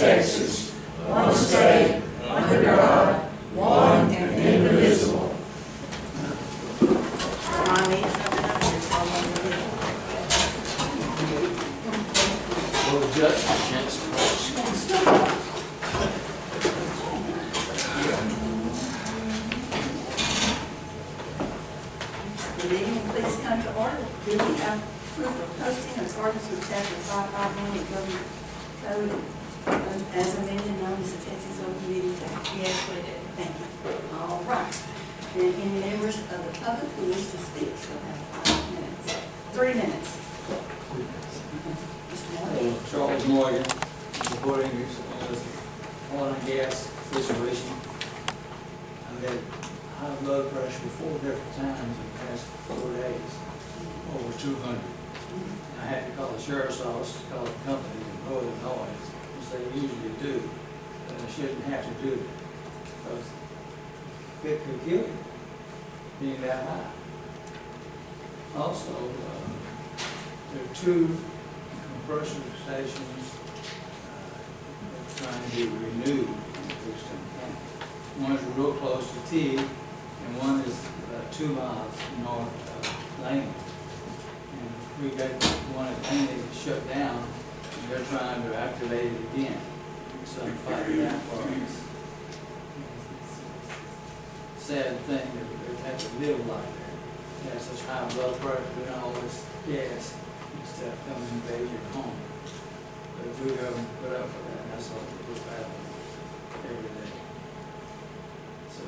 Texas, one state, under God, one and indivisible. I need something up here, so I'm gonna do it. Well, the judge has a chance to watch. The meeting, please come to order. Do we have proof of posting in accordance with chapter 551 of the Government Code as amended, known as the Texas Open Meetings Act? Yes, we do. Thank you. All right. Then any members of the public who wish to speak shall have 5 minutes. 3 minutes. Mr. Moore? Charles Morgan, supporting this oil and gas situation. I've had high blood pressure 4 different times in the past 4 days, over 200. I had to call the sheriff's office to call the company to lower the noise, which they usually do, but I shouldn't have to do it, because it could kill you, being that high. Also, there are 2 compressor stations trying to be renewed in Houston County. One is real close to T, and one is about 2 miles north of Langley. And we got one at Langley shut down, and they're trying to activate it again. So I'm fighting that for us. It's a sad thing that they have to live like that. They have such high blood pressure and all this gas and stuff comes and invade your home. But if we haven't put up with that, that's what we're battling every day. So,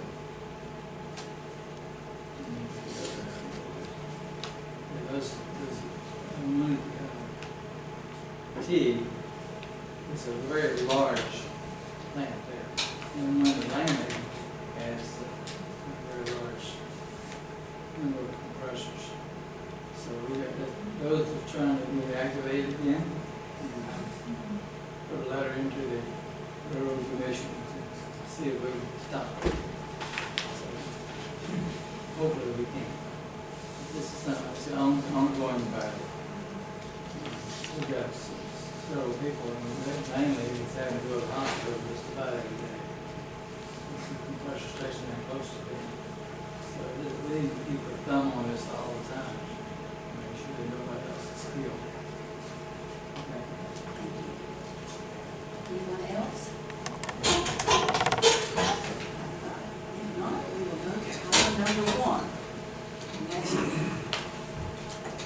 there's one, T, it's a very large plant there. And when the landing has a very large number of compressors. So we got those are trying to reactivate it again. Put a letter into the Railroad Commission to see if we can stop it. So hopefully we can. This is not, it's an ongoing battle. We've got several people, and mainly it's having to go to the hospital just about every day. The compressor station ain't close to them. So we need to keep a thumb on this all the time. Make sure that nobody else is killed. Okay. Anyone else? If not, we will go to item number 1.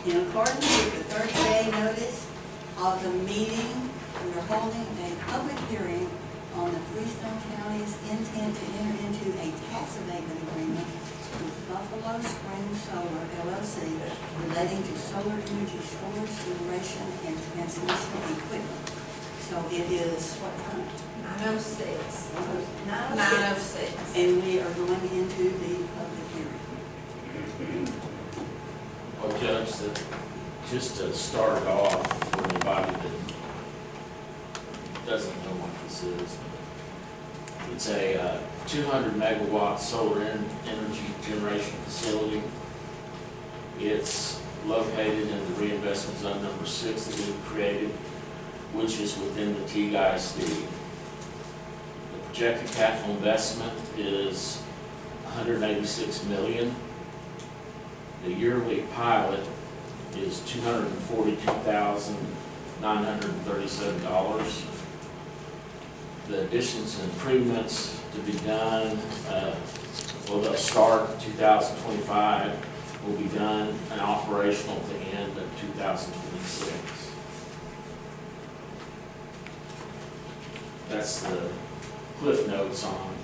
In accordance with the 30-day notice of the meeting, we are holding a public hearing on the Freestone County's intent to enter into a tax abatement agreement with Buffalo Spring Solar LLC relating to solar energy storage, generation, and transmission equipment. So it is what time? 9:06. 9:06. 9:06. And we are going into the public hearing. Well, Judge, just to start off, for anybody that doesn't know what this is, it's a 200 megawatt solar energy generation facility. It's located in the reinvestment zone number 6 that we've created, which is within the TISD. The projected capital investment is $186 million. The yearly pilot is $242,937. The additions and improvements to be done, well, they'll start 2025, will be done and operational at the end of 2026. That's the cliff notes on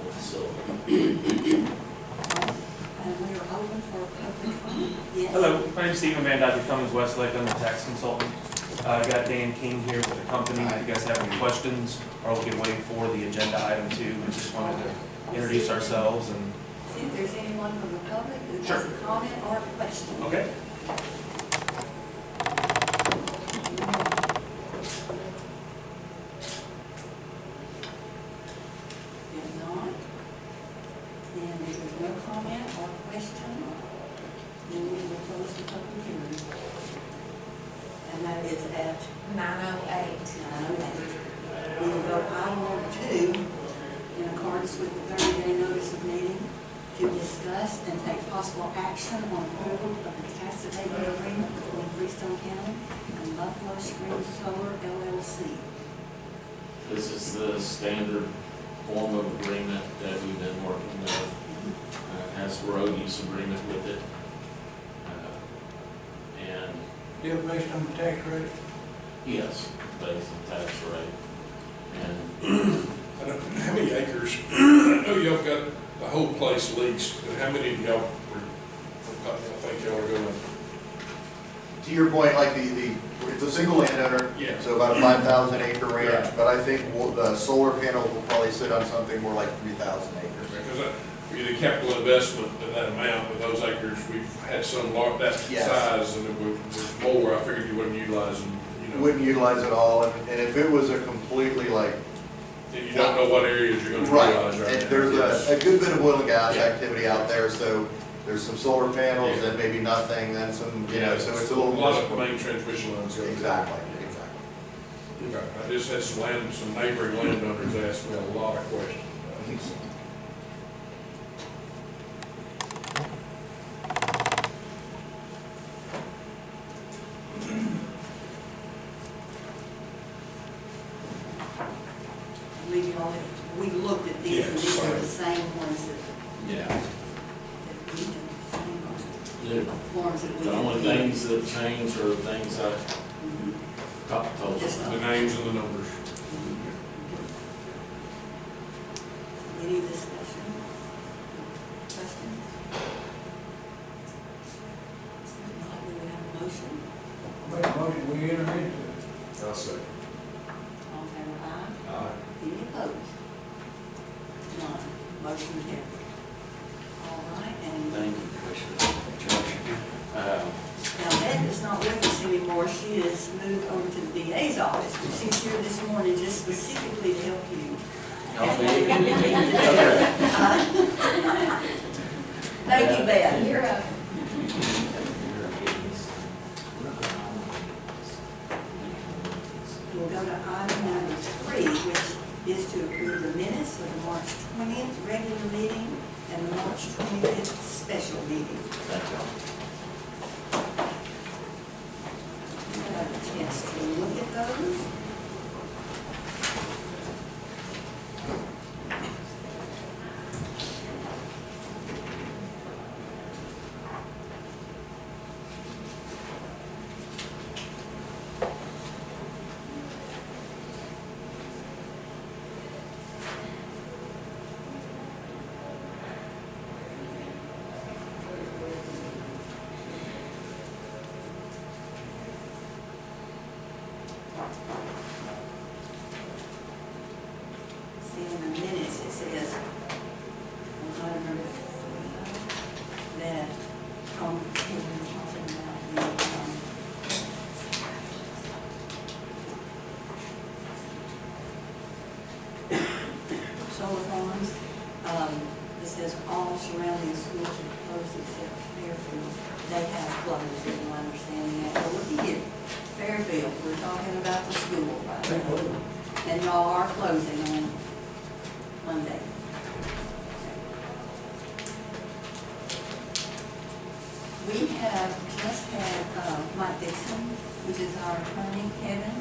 the facility. And we are open for public comment. Yes. Hello, my name is Stephen Van Dyke with Cummins Westlake. I'm a tax consultant. I got Dan King here with the company. If you guys have any questions, or we'll get waiting for the agenda item 2. We just wanted to introduce ourselves and. See if there's anyone from the public who Sure. has a comment or a question. Okay. If not, then if there's no comment or question, then we will close the public hearing. And that is at 9:08. 9:08. to discuss and take possible action on approval of the tax abatement agreement between Freestone County and Buffalo Springs Solar LLC. This is the standard form of agreement that we've been working with. Has road use agreement with it. And Still based on the tax rate? yes, based on tax rate. And I don't, how many acres? I know y'all got the whole place leased, but how many of y'all I think y'all are gonna? To your point, like it's a single landowner, Yeah. so about a 5,000 acre range, Right. but I think the solar panels will probably sit on something more like 3,000 acres. Because we did capital investment in that amount, but those acres, we've had some large, that Yes. size, and it was more, I figured you wouldn't utilize them, you know. Wouldn't utilize it all, and if it was a completely like, And you don't know what areas you're gonna right, utilize right now. and there's Yes. a good bit of oil and gas Yeah. activity out there, so there's some solar panels, Yeah. then maybe nothing, then some, you know, so it's a little lot of more. main transmission lines. go through. Exactly. Okay. I just had some neighboring landowners ask me a lot of questions about it. I believe y'all have, we looked at these, and Yes, these are sorry. the same ones that yeah, we did, the, same forms that we. the only did. things that change are the things I Mhm. told you Just about. The names and the numbers. Any discussion? Questions? If not, we will have a motion. Make a motion, we enter into it. I'll say. All in favor, aye? Aye. Any opposed? None. Motion carried. All right, and Thank you, Commissioner. now Beth is not with us anymore. She has moved over to the DA's office, but she's here this morning just specifically to help you. Thank you, Beth. You're up. We'll go to item number 3, which is to approve the minutes of the March 20th regular meeting and the March 25th special meeting. Thank you. You have a chance to look at those. See in the minutes, it says, on item number 3, that, we're talking about the, solar farms. It says all surrounding schools are closed except Fairfield. They have closed, is my understanding. But look here, Fairfield, we're talking about the school right now. And y'all are closing on Monday. We have just had Mike Dixon, which is our attorney, Kevin,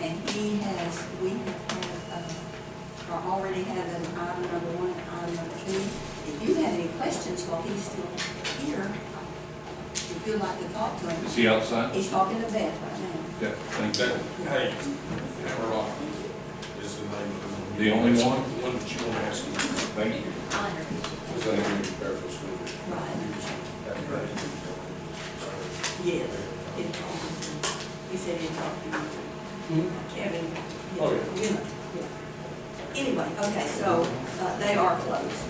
and we have already had an item number 1 and item number 2. If you have any questions while he's still here, if you'd like to talk to him, Is he outside? he's talking to Beth right now. Yeah, thank That, you. hey, Hammerlock is the name of the. The only one? The one that you want to ask. Thank you. Is that in Fairfield School? Right. Yes. He said he'd talk to you. Kevin. Oh, yeah. You know, yeah. Anyway, okay, so they are closed.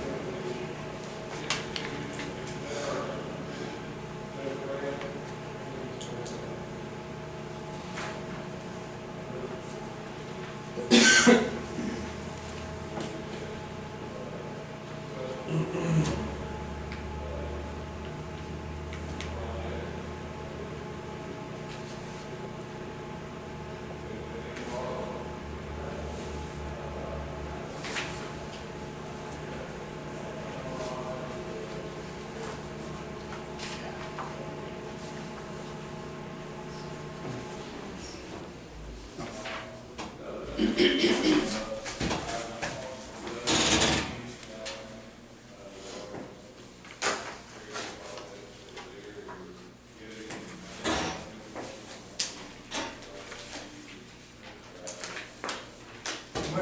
Make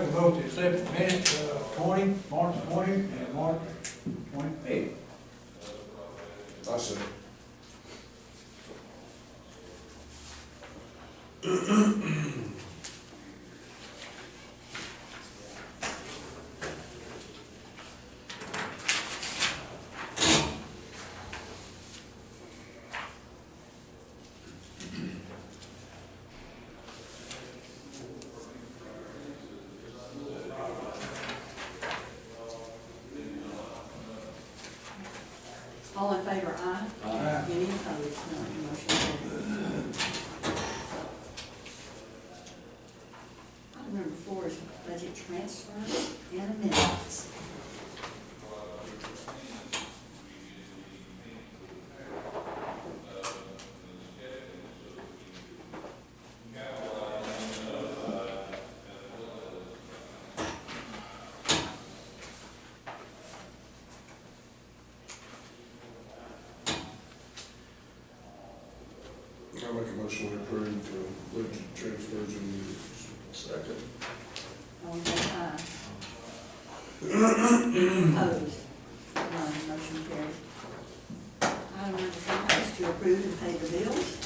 a vote to accept the minutes, March 20 and March 25th. I said, All in favor, aye? Aye. Any opposed? None. Motion carries. Item number 4 is budget transfers and amendments. I'll make a motion to approve the budget transfers and second. All in favor, aye? Opposed? None. Motion carries. Item number 5 is to approve and pay the bills.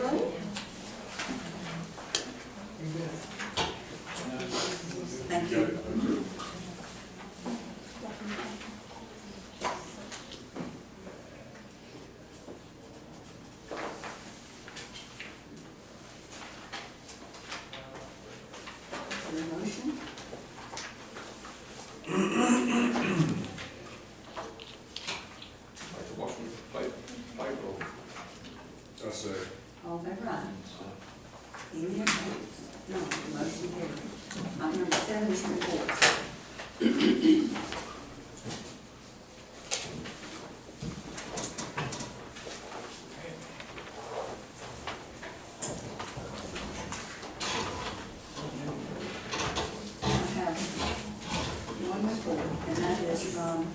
Sterling. Thank Got you. it. Your motion? Like the Washington payroll. I say, All in favor, aye. Any opposed? No, the motion carried. Item number 7 is reports. I have one report, and that is from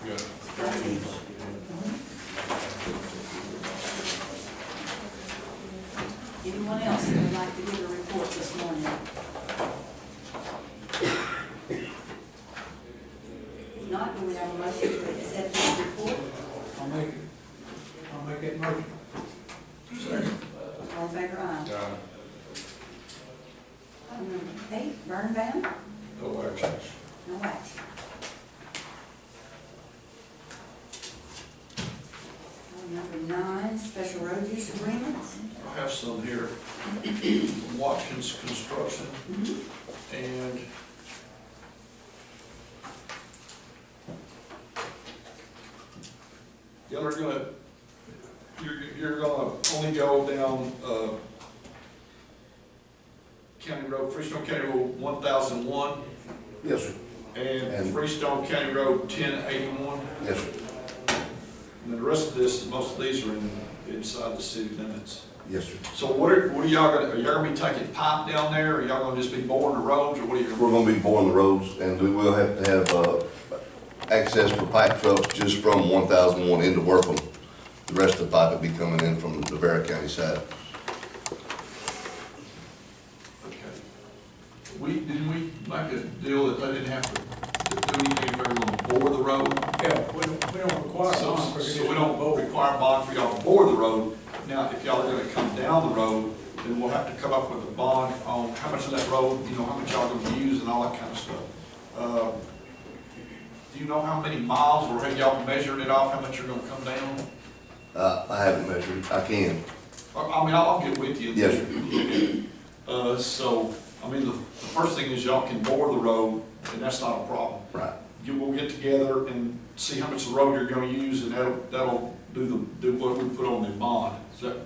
you got it. Steve. Anyone else that would like to give a report this morning? If not, do we have a motion to accept this report? I'll make that motion. Second. All in favor, aye. Item number 8, burn ban, No action. no action. Item number 9, special road use agreements. I have some here, Watkins Construction, and y'all are gonna, you're gonna only go down, County Road, Freestone County Road 1001, Yes, sir. and Freestone County Road 1081. Yes, sir. And then the rest of this, most of these are inside the city limits. Yes, sir. So what are y'all gonna, are y'all gonna be taking pipe down there, or y'all gonna just be boring the roads, or what are you? We're gonna be boring the roads, and we will have to have, access for pipe trucks just from 1001 into Wortham. The rest of the pipe will be coming in from the Vera County side. Okay. Didn't we make a deal that they didn't have to do anything if they were gonna bore the road? Yeah, we don't require So bond for so additional we don't vote. require bond for y'all to bore the road. Now, if y'all are gonna come down the road, then we'll have to come up with a bond on how much of that road, you know, how much y'all gonna use and all that kind of stuff. Do you know how many miles, or have y'all measured it off, how much you're gonna come down? I haven't measured, I can. I mean, I'll get with you. Yes, sir. So, I mean, the first thing is y'all can bore the road, and that's not a problem. Right. We'll get together and see how much of the road you're gonna use, and that'll do what we put on the bond. Is that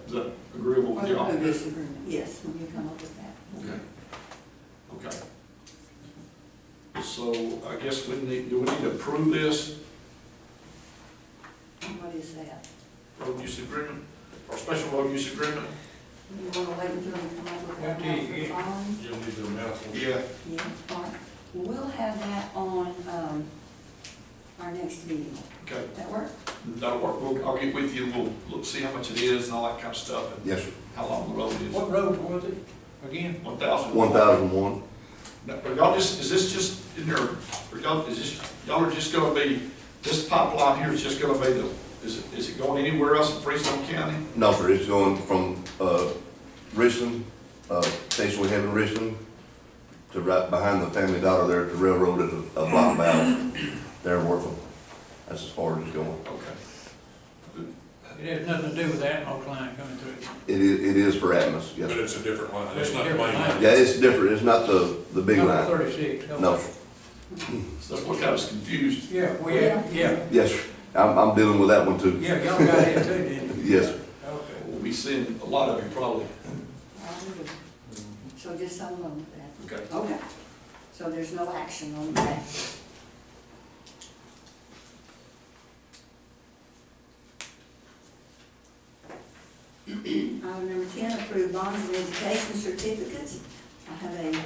agreeable For with the y'all? road use agreement, yes, we can come up with that. Okay. Okay. So I guess do we need to approve this What is that? road use agreement, or special road use agreement? You want to wait until we come up with that Okay, for the yeah. bond? You'll need the amount. Yeah. Yeah, all right. We'll have that on, our next meeting. Okay, That work? that'll work. I'll get with you, and we'll look, see how much it is and all that kind of stuff, and Yes, sir. how long the road is. What road was it, again? 1,000. 1001. Now, are y'all just, is this just in there, or y'all, y'all are just gonna be, this pipeline here is just gonna be the, is it going anywhere else in Freestone County? No, sir, it's going from, Richland, station we have in Richland, to right behind the Family Dollar there at the railroad at a block valve. There in Wortham. That's as far as it's going. Okay. It has nothing to do with that, no line coming through. It is for Atmos, yes, But sir. it's a different line, it's It's not the different main line. line. Yeah, it's different, it's not the big Number line. 36. No, sir. So that's what got us confused. Yeah, yeah, Yes, sir. I'm dealing with that one too. yeah, y'all got it too, didn't you? Yes, sir. Okay. We'll be seeing a lot of you probably. So just so along with that. Okay. Okay. So there's no action on that. Item number 10, approve bonds and education certificates. I have a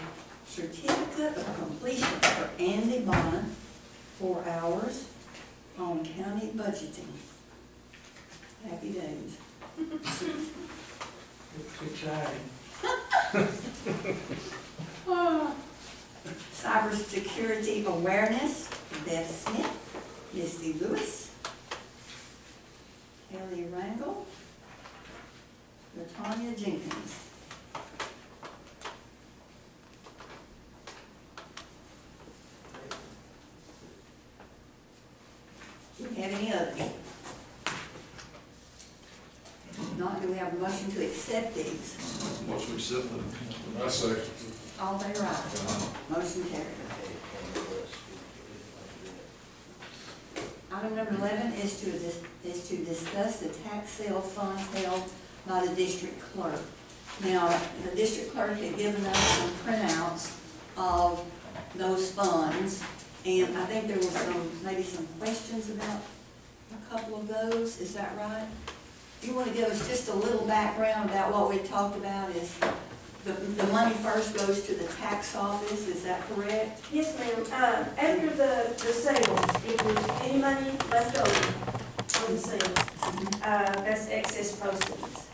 certificate of completion for Andy Bonner, 4 hours on county budgeting. Happy days. It's exciting. Cybersecurity awareness, Beth Smith, Misty Lewis, Kelly Rangel, Latanya Brenda Jenkins. Do we have any others? If not, do we have a motion to accept these? Motion accepted. I say, All in favor, aye. Motion carried. Item number 11 is to discuss the tax sale funds held by the district clerk. Now, the district clerk had given us some printouts of those funds, and I think there was maybe some questions about a couple of those, is that right? You want to give us just a little background about what we talked about is the money first goes to the tax office, is that correct? Yes, ma'am. After the sales, if there's any money left over from the sales, that's excess proceeds.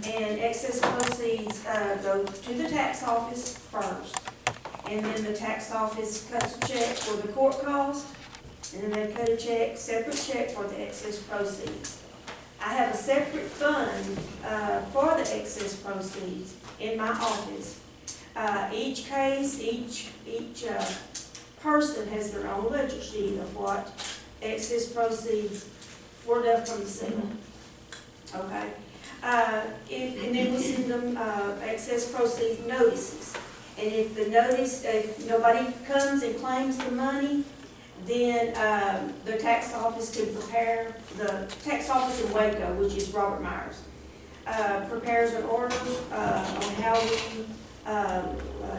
And excess proceeds go to the tax office first. And then the tax office cuts a check for the court cost, and then they cut a check, separate check for the excess proceeds. I have a separate fund for the excess proceeds in my office. Each case, each person has their own ledger sheet of what excess proceeds were left from the sale. Okay? And then we send them excess proceeds notices. And if the notice, if nobody comes and claims the money, then the tax office can prepare, the tax office in Waco, which is Robert Myers, prepares an order on how we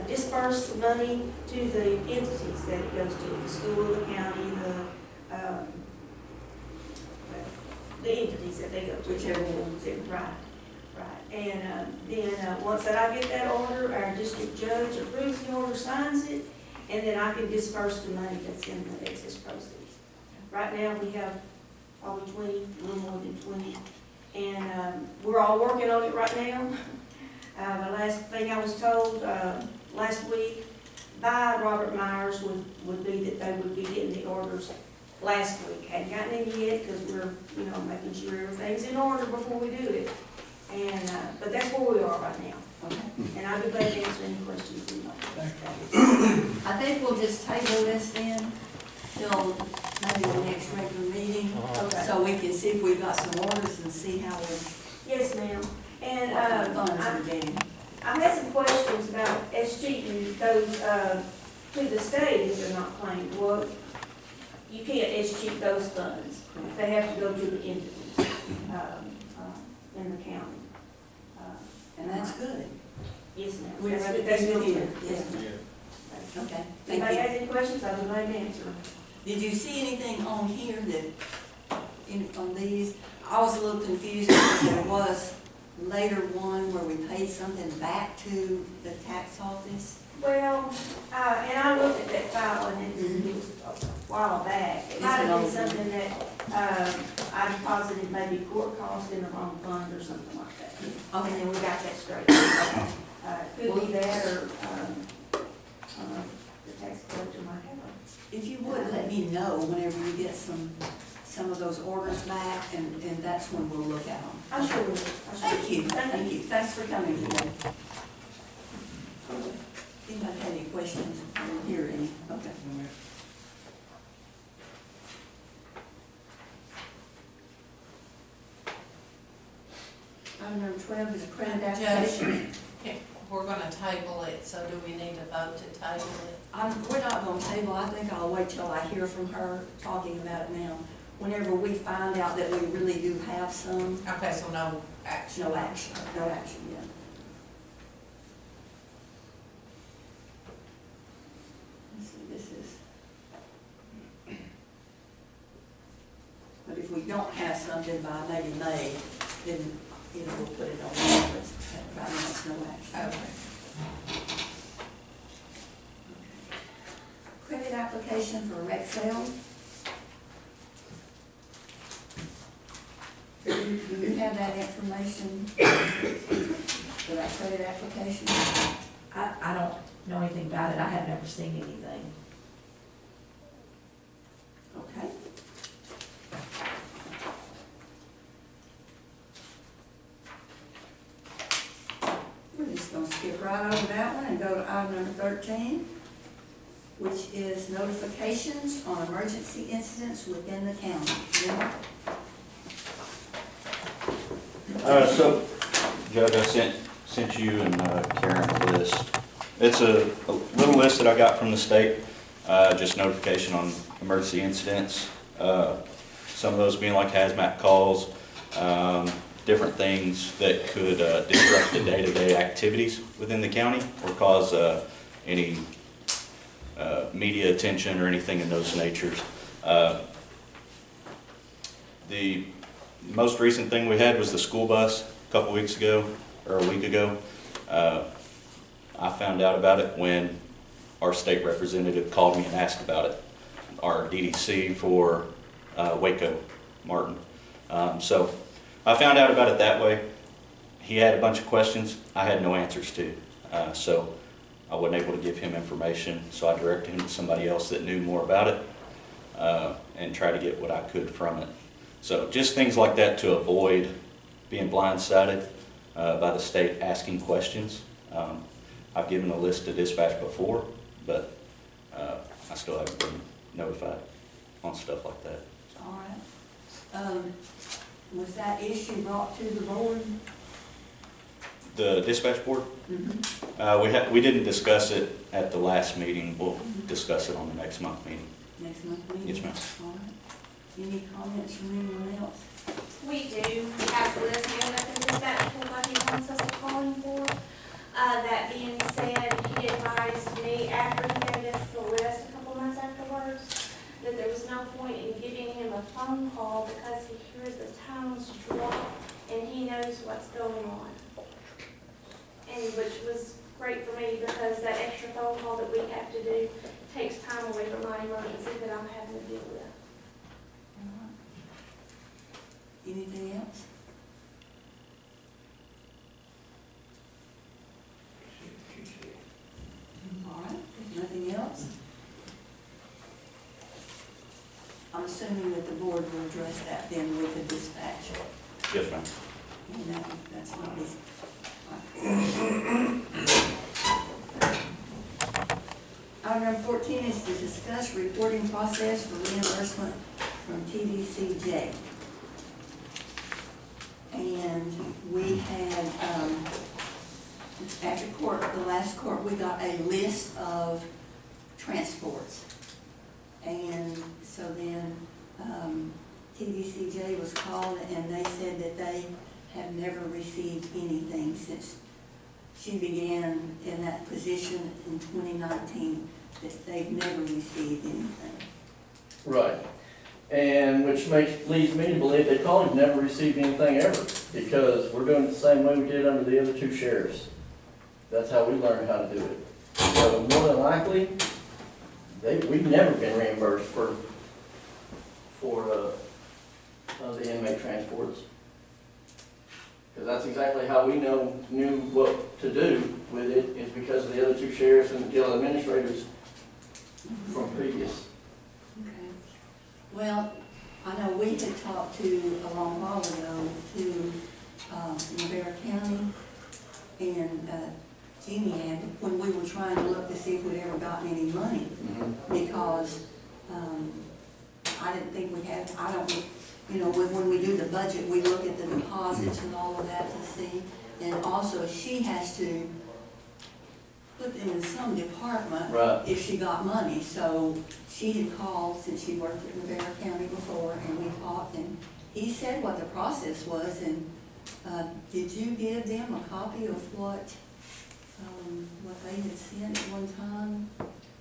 disperse the money to the entities that it goes to, the school, the county, the entities that they go to. Whichever one. Right, right. And then once that I get that order, our district judge approves the order, signs it, and then I can disperse the money that's in the excess proceeds. Right now, we have probably 20, a little more than 20, and we're all working on it right now. The last thing I was told last week by Robert Myers would be that they would be getting the orders last week. Hadn't gotten any yet because we're, making sure everything's in order before we do it. And but that's where we are right now. Okay. And I'll be glad to answer any questions you might have. I think we'll just table this then till maybe the next regular meeting, Okay. so we can see if we've got some orders and see how we, Yes, ma'am. And what kind of funds we're getting. I had some questions about escheating those to the state if they're not claimed. Well, you can't escheat those funds. They have to go to the entities in the county. And that's good. Yes, ma'am. We're That's ready good. That's to good. hear. Yes, Yeah. ma'am. Okay, If thank anybody you. has any questions, I'll be glad to answer. Did you see anything on here that, on these? I was a little confused because there was later one where we paid something back to the tax office. Well, and I looked at that file and it was a while back. It might have been something that I deposited maybe court cost in the wrong fund or something like that. Okay. And we got that straight. Could be that or the tax collector might have a. If you would, let me know whenever you get some of those orders back, and that's when we'll look at them. I sure will. I sure Thank you, will. thank you. Thanks for coming today. Anybody have any questions? I don't hear any. Okay. Item number 12 is a credit application. We're gonna table it, so do we need to vote to table it? We're not gonna table, I think I'll wait till I hear from her talking about it now. Whenever we find out that we really do have some, Okay, so no action. no action yet. Let's see, this is. But if we don't have something by maybe May, then, we'll put it on the list. Right now, it's no action. Okay. Credit application for rec sale. Do you have that information for that credit application? I don't know anything about it, I have never seen anything. Okay. skip right over that one and go to item number 13, which is notifications on emergency incidents within the county. Jim? So, Judge, I sent you and Karen a list. It's a little list that I got from the state, just notification on emergency incidents. Some of those being like hazmat calls, different things that could disrupt the day-to-day activities within the county or cause any media attention or anything in those natures. The most recent thing we had was the school bus a couple weeks ago, or a week ago. I found out about it when our state representative called me and asked about it. Our DDC for Waco, Martin. So I found out about it that way. He had a bunch of questions I had no answers to. So I wasn't able to give him information, so I directed him to somebody else that knew more about it and try to get what I could from it. So just things like that to avoid being blindsided by the state asking questions. I've given a list to dispatch before, but I still haven't been notified on stuff like that. All right. Was that issue brought to the board? The dispatch board? Mm-hmm. We didn't discuss it at the last meeting. We'll discuss it on the next month meeting. Next month, meeting? Yes, ma'am. All right. Any comments from anyone else? We do have the list made up in dispatch for what he wants us to call him for. That being said, he advised me after he gave us the list a couple months afterwards that there was no point in giving him a phone call because he hears the tones drop and he knows what's going on. And which was great for me because that extra phone call that we have to do takes time away from my emergency that I'm having to deal with. All right. Anything else? All right, if nothing else, I'm assuming that the board will address that then with the dispatch. Yes, ma'am. And that's not this. Item number 14 is to discuss reporting process for reimbursement from TDCJ. And we had, after court, the last court, we got a list of transports. And so then TDCJ was called and they said that they have never received anything since she began in that position in 2019, that they've never received anything. Right. And which leads me to believe they probably never received anything ever, because we're doing it the same way we did under the other two sheriffs. That's how we learned how to do it. So more than likely, we've never been reimbursed for the inmate transports. Because that's exactly how we knew what to do with it, is because of the other two sheriffs and the jail administrators from previous. Okay. Well, I know we had talked to, a long while ago, to Rivera County, and Jeannie had, when we were trying to look to see if we'd ever gotten any money, because I didn't think we had, you know, when we do the budget, we look at the deposits and all of that to see, and also she has to put them in some department if she got money. So she had called, since she worked at Rivera County before, and we talked, and he said what the process was. And did you give them a copy of what they had sent at one time?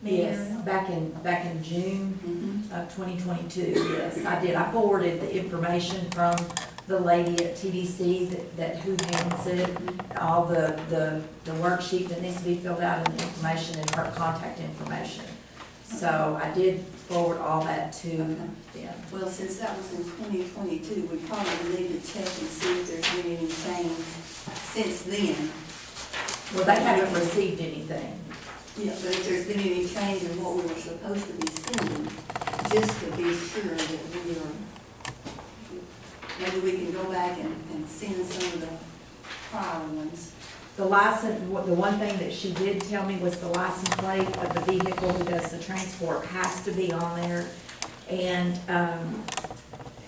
Yes, back in June of 2022, yes, I did. I forwarded the information from the lady at TDC who handles it, all the worksheet that needs to be filled out, and the information and her contact information. So I did forward all that to them. Well, since that was in 2022, we probably need to check and see if there's been any change since then. Well, they haven't received anything. Yeah, but if there's been any change in what we were supposed to be sending, just to be sure that we are, maybe we can go back and send some of the prior ones. the license, the one thing that she did tell me was the license plate of the vehicle who does the transport has to be on there. And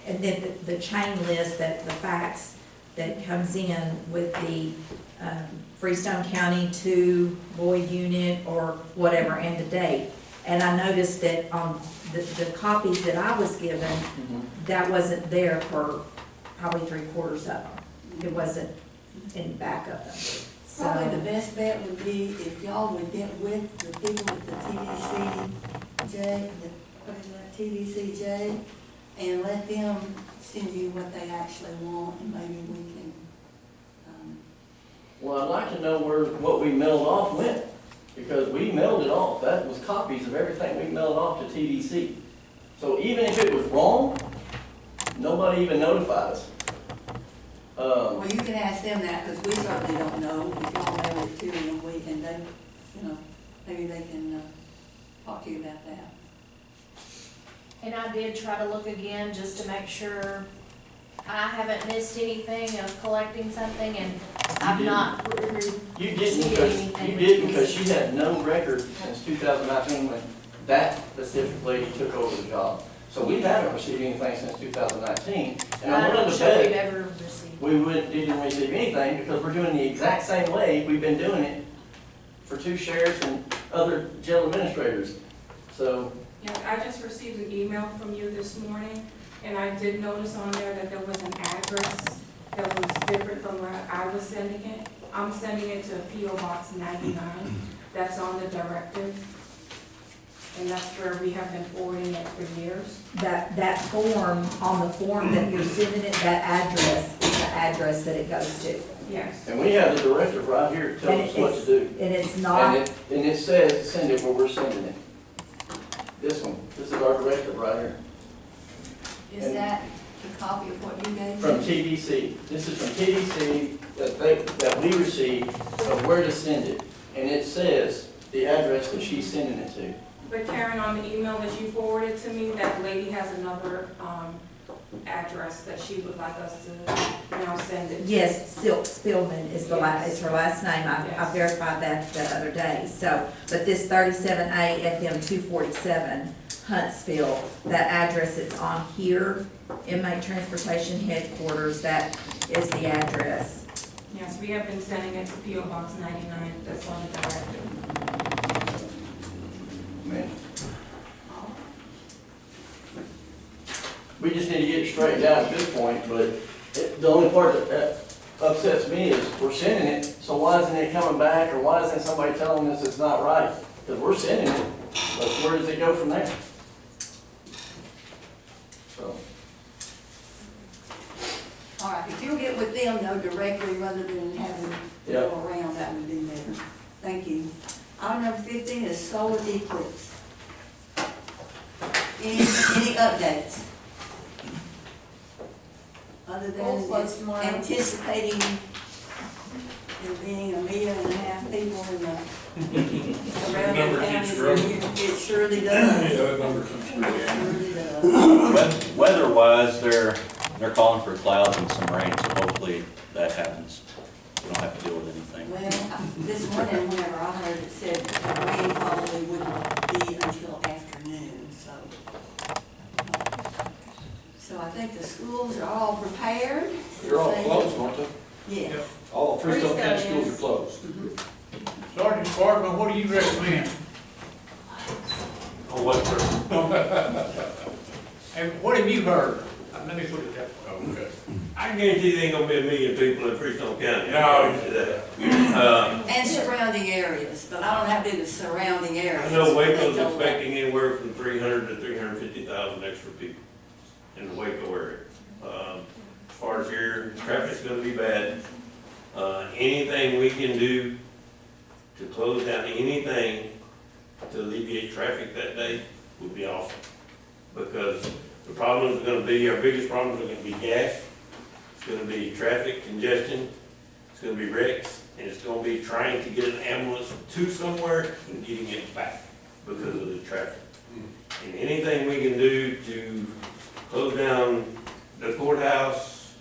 then the chain list, that the fax that comes in with the, Freestone County 2 Boyd unit or whatever, and the date. And I noticed that on the copies that I was given, that wasn't there for probably 3/4 of them. It wasn't in the back of them. So, Probably the best bet would be if y'all would get with the people with the TDCJ, what is that, TDCJ, and let them send you what they actually want, and maybe we can, Well, I'd like to know what we mailed off went, because we mailed it off. That was copies of everything we mailed off to TDC. So even if it was wrong, nobody even notified us. well, you can ask them that, because we certainly don't know if y'all mail it to them, and they, you know, maybe they can, talk to you about that. And I did try to look again just to make sure I haven't missed anything of collecting something, and I've not You received anything. You did because she had no record since 2019 when that specific lady took over the job. So we haven't received anything since 2019. And I'm I'm willing not to sure we've bet ever received. we didn't receive anything because we're doing the exact same way we've been doing it for 2 sheriffs and other jail administrators. So, Yeah, I just received an email from you this morning, and I did notice on there that there was an address that was different from where I was sending it. I'm sending it to P.O. Box 99. That's on the directive, and that's where we have been forwarding it for years. that form, on the form that you're sending it, that address is the address that it goes to. Yes. and we have the directive right here telling us what to do. And it's not, And it says send it where we're sending it. This one, this is our directive right here. Is that a copy of what you gave me? From TDC. This is from TDC that we received of where to send it. And it says the address that she's sending it to. But Karen, on the email that you forwarded to me, that lady has another address that she would like us to now send it to. yes, Silk Spillman is is her last name. I Yes. verified that the other day. So, but this 37A FM 247 Huntsville, that address that's on here, inmate transportation headquarters, that is the address. Yes, we have been sending it to P.O. Box 99, that's on the directive. Man. We just need to get it straightened out at this point, but the only part that upsets me is we're sending it, so why isn't it coming back, or why isn't somebody telling us it's not right? Because we're sending it, but where does it go from there? So, All right, if you'll get with them though directly rather than having to Yep. go around, that would be better. Thank you. Item number 15 is solar eclipse. Any updates? Other than Close tomorrow. anticipating there being 1.5 million people in the surrounding Number keeps counties. growing. It surely does. Yeah, that number comes through. It surely does. Weather-wise, they're calling for clouds and some rain, so hopefully that happens. We don't have to deal with anything. Well, this morning, whenever I heard it said the rain probably wouldn't be until afternoon, so. So I think the schools are all prepared. They're all closed, aren't they? Yes. All Freestone County Freestone schools is. are closed. Sergeant Sparkman, what do you recommend? On what, sir? And what have you heard? Let me put it that way. Okay. I guarantee there ain't gonna be 1 million people in Freestone County. No. And surrounding areas, but I don't have to do the surrounding areas. I know Waco's They told me. expecting anywhere from 300 to 350,000 extra people in the Waco area. As far as here, traffic's gonna be bad. Anything we can do to close down anything to alleviate traffic that day would be awesome. Because the problems are gonna be, our biggest problems are gonna be gas, it's gonna be traffic congestion, it's gonna be wrecks, and it's gonna be trying to get an ambulance to somewhere and getting it back because of the traffic. And anything we can do to close down the courthouse,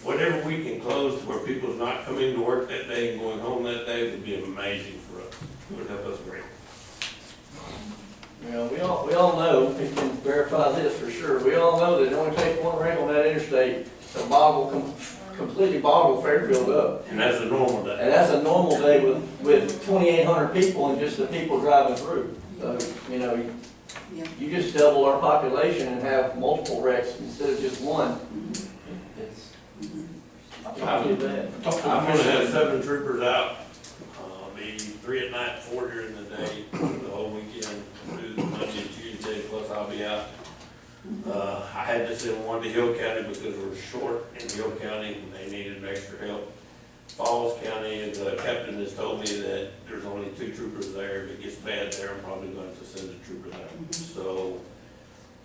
whatever we can close to where people's not coming coming to work that day and going home that day would be amazing for us. It would help us great. You know, we all know, we can verify this for sure, we all know that it only takes one wreck on that interstate to completely boggle Fairfield up. And that's a normal day. And that's a normal day with 2,800 people and just the people driving through. So, you know, you just double our population and have multiple wrecks instead of just one. It's pretty bad. I'm gonna have 7 troopers out, be 3 at night, 4 during the day, the whole weekend, through Monday and Tuesday, plus I'll be out. I had to send 1 to Hill County because we're short in Hill County and they needed extra help. Falls County, the captain has told me that there's only 2 troopers there. If it gets bad there, I'm probably going to send a trooper there. So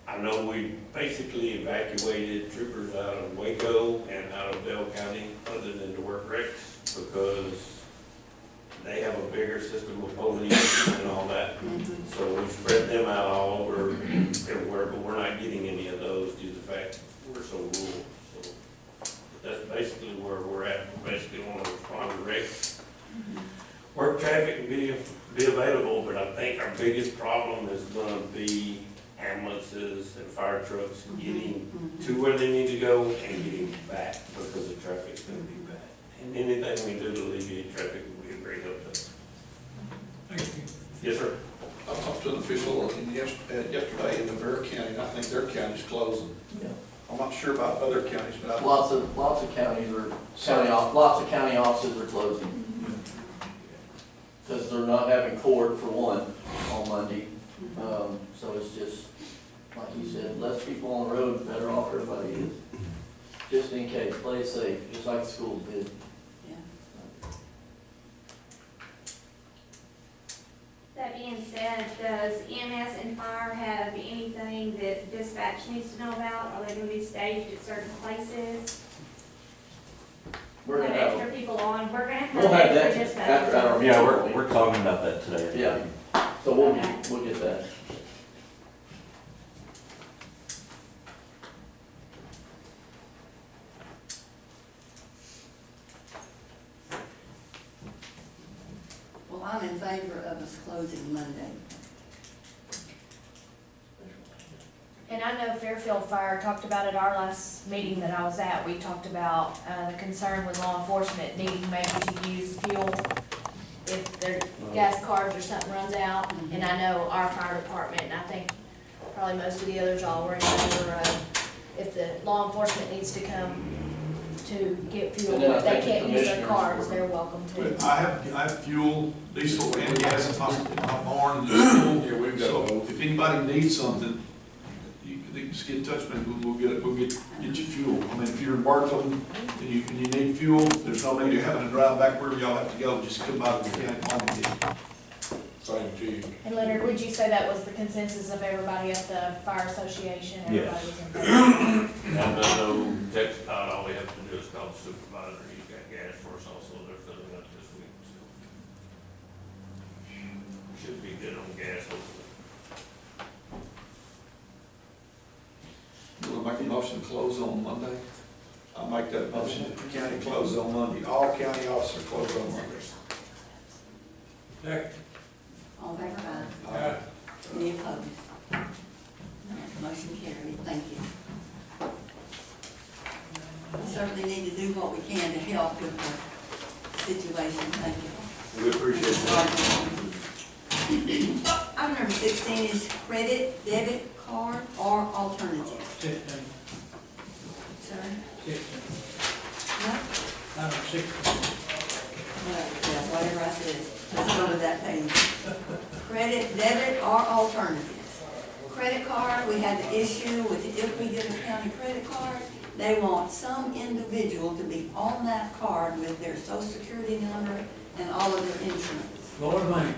I know we basically evacuated troopers out of Waco and out of Bell County, other than to work wrecks, because they have a bigger system of police and all that. So we spread them out all over everywhere, but we're not getting any of those due to the fact we're so rural. So that's basically where we're at. We basically want to respond to wrecks. Work traffic and be available, but I think our biggest problem is gonna be ambulances and fire trucks getting to where they need to go and getting back, because the traffic's gonna be bad. And anything we do to alleviate traffic will be a great help to us. Thank you. Yes, sir. I talked to an official yesterday in the Bear County, and I think their county's closing. Yeah. I'm not sure about other counties, but I. Lots of counties are, lots of county offices are closing. Because they're not having court for one on Monday. So it's just, like you said, less people on the road, the better off everybody is. Just in case, play it safe, just like the schools did. That being said, does EMS and fire have anything that dispatch needs to know about? Are they gonna be staged at certain places? We're gonna have, extra people on, we're gonna we'll have have that extra after dispatch. our. Yeah, we're talking about that today. Yeah, so we'll get that. Well, I'm in favor of us closing Monday. And I know Fairfield Fire talked about at our last meeting that I was at, we talked about, the concern with law enforcement needing maybe to use fuel if their gas cards or something runs out. And I know our fire department, and I think probably most of the others all were in favor of, if the law enforcement needs to come to get fuel, And then I if they think the can't use their commissioners cards, were- they're welcome to. I have fuel, diesel, and gas in my barn and the school. Yeah, we've got So both. if anybody needs something, you can just get in touch with me, we'll get you fuel. I mean, if you're in Bartow and you need fuel, there's no need of having to drive back wherever y'all have to go, just come by the county home and get it. Same to you. And Leonard, would you say that was the consensus of everybody at the fire association? Yes. Everybody was in favor? And I know text out, all we have to do is call the supervisor, he's got gas for us also, they're filling up this week, so. Should be good on gas, hopefully. You wanna make a motion to close on Monday? I'll make that motion, that the county closes on Monday, all county officers close on Monday. Second. All in favor, aye. Aye. Any opposed? Motion carried, thank you. We certainly need to do what we can to help with the situation, thank you. We appreciate that. Item number 16 is credit, debit card, or alternative. 16. Sir? 16. What? Item 16. Well, yeah, whatever I said, let's go to that page. Credit, debit, or alternatives. Credit card, we had the issue with, if we get a county credit card, they want some individual to be on that card with their social security number and all of their insurance. Lord money.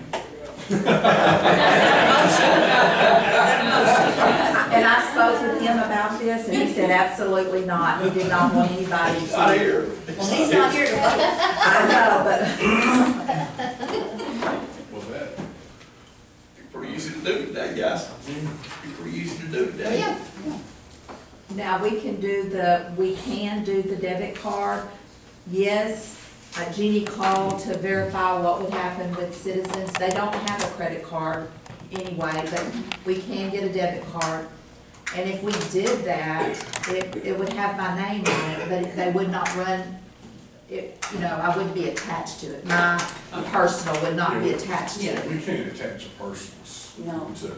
And I spoke with him about this, and he said absolutely not. He did not want anybody to. Not here. Well, he's not here to vote. I know, but What's that? Pretty easy to do today, guys. Pretty easy to do today. Yeah. now we can do the debit card. Yes, Jeannie called to verify what would happen with citizens. They don't have a credit card anyway, but we can get a debit card. And if we did that, it would have my name on it, but they would not run, it, you know, I wouldn't be attached to it. My personal would not be attached to it. We can't attach a person's No. to.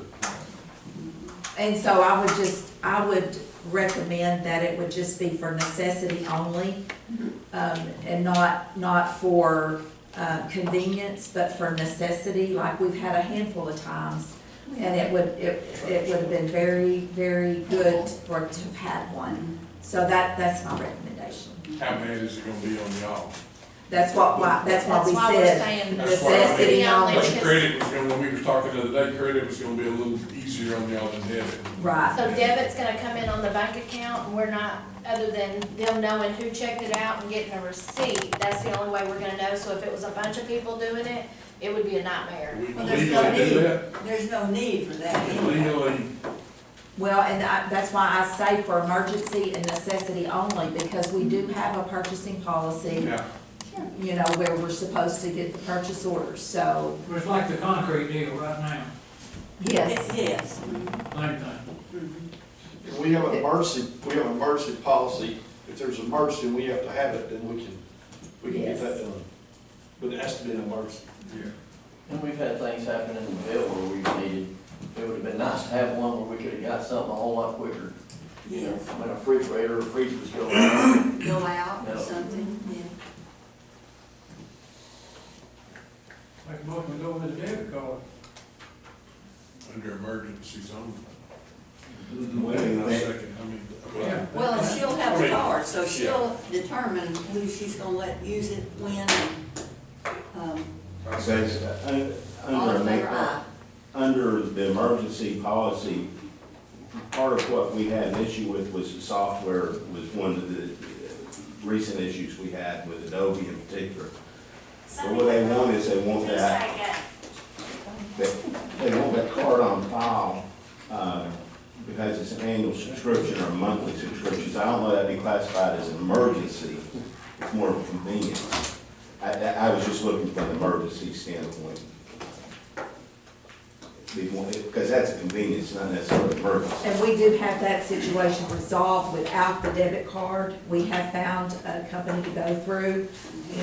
And so I would recommend that it would just be for necessity only, and not for, convenience, but for necessity, like we've had a handful of times. And it would have been very, very good for it to have had one. So that's my recommendation. How bad is it gonna be on y'all? That's why we That's why we're said saying necessity only. But credit was gonna, when we were talking the other day, credit was gonna be a little easier on y'all than debit. Right. So debit's gonna come in on the bank account, and we're not, other than them knowing who checked it out and getting a receipt, that's the only way we're gonna know. So if it was a bunch of people doing it, it would be a nightmare. We Well, there's no legally do need, that? there's no need for that anyway. Legally, Well, and that's why I say for emergency and necessity only, because we do have a purchasing policy, yeah. you know, where we're supposed to get the purchase orders, so, It's like the concrete deal right now, yes. Yes. same thing. If we have an emergency policy, if there's an emergency and we have to have it, then we can get that done. But it has to be an emergency. Yeah. And we've had things happen in the bill where we've needed, it would have been nice to have one where we could have got something a whole lot quicker. Yes. When a refrigerator or freezer was going on. Go out or No. something, yeah. Make a motion to go with the debit card. Under emergencies only. Wait a minute. Second, I mean, Yeah. Well, and she'll have I the mean, card, so she'll determine who she's gonna let use it, when, and, I Okay, say, all in favor, aye. under the emergency policy, part of what we had an issue with was the software, was one of the recent issues we had with Adobe in particular. So what they want is they want that card on file, because it's an annual subscription or a monthly subscription. So I don't know that be classified as an emergency, it's more of a convenience. I was just looking from the emergency standpoint. Because that's a convenience, not necessarily emergency. And we do have that situation resolved without the debit card. We have found a company to go through,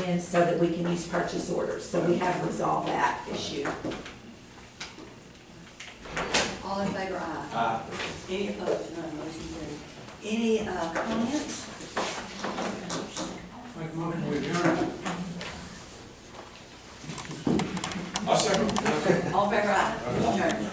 and so that we can use purchase orders. So we have resolved that issue. All in favor, aye. Aye. Any opposed, none, motion carried. Any, comments? Make a motion to adjourn. I second. All in favor, aye. Adjourned.